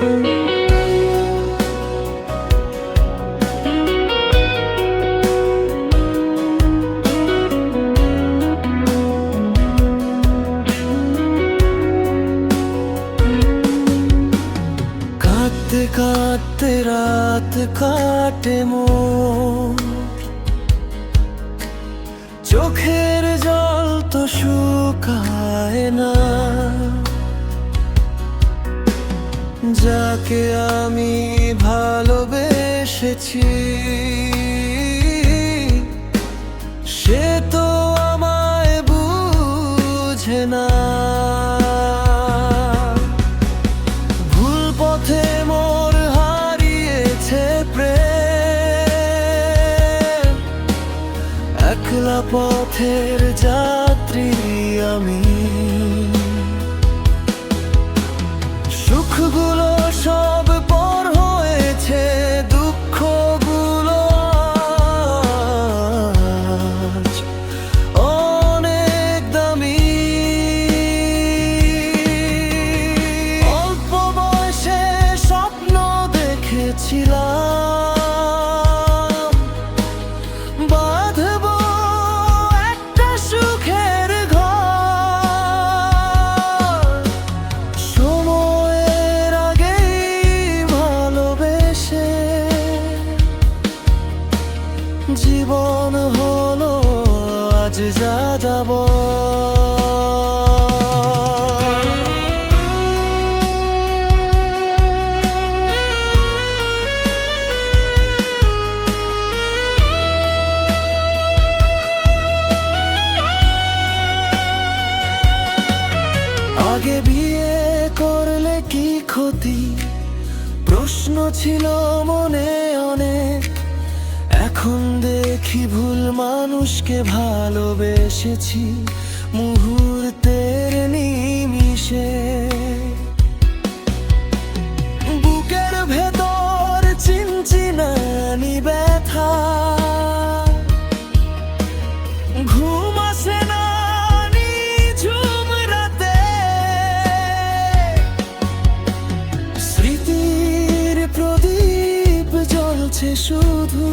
কাঁদতে কাঁদতে রাত কাটে মোর, চোখের জল তো শুকায় না। যাকে আমি ভালোবেসেছি সে তো আমায় বুঝে না। ভুল পথে মোর হারিয়েছে প্রেম, একলা পথের যাত্রী আমি। সুখগুলো সব পর হয়েছে, দুঃখগুলো আজ অনেক দামি। অল্প বয়সে স্বপ্ন দেখেছিলাম বাঁধব একটা সুখের ঘর। সময়ের আগেই ভালোবেসে জীবন হলো আজ যাযাবর। আগে বিয়ে করলে কি ক্ষতি, প্রশ্ন ছিল মনে অনেক। এখন দেখি ভুল মানুষকে ভালোবেসেছি মুহূর্তের নিমিষে। বুকের ভেতর চিনচিনানি ব্যথা, ঘুম আসে না নিঝুম রাতে। স্মৃতির প্রদীপ জ্বলছে শুধু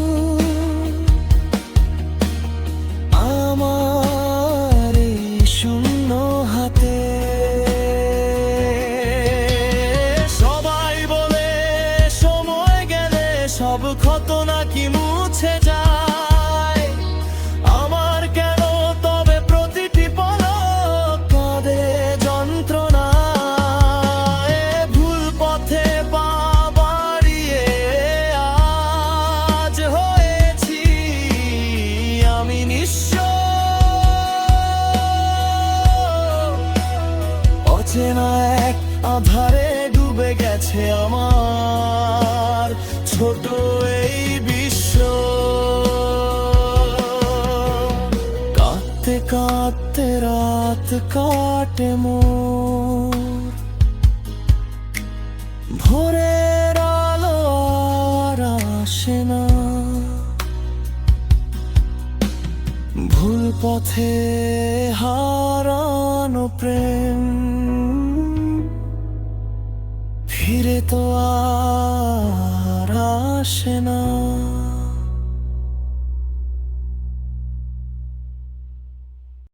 আমার এই শূন্য হাতে। সবাই বলে সময় গেলে সব ক্ষত নাকি মুছে যায়। আমার কেন তবে প্রতিটি পলক কাঁদে যন্ত্রণায়। ভুল পথে পা বাড়িয়ে আজ হয়েছি আমি নিঃস্ব। অচেনা এক আধারে ডুবে গেছে আমার ছোট এই বিশ্ব। কাঁদতে কাঁদতে রাত কাটে মোর, ভোরের আলো আর আসে না। ভুল পথে হারানো প্রেম ফিরে তো আর আসে না।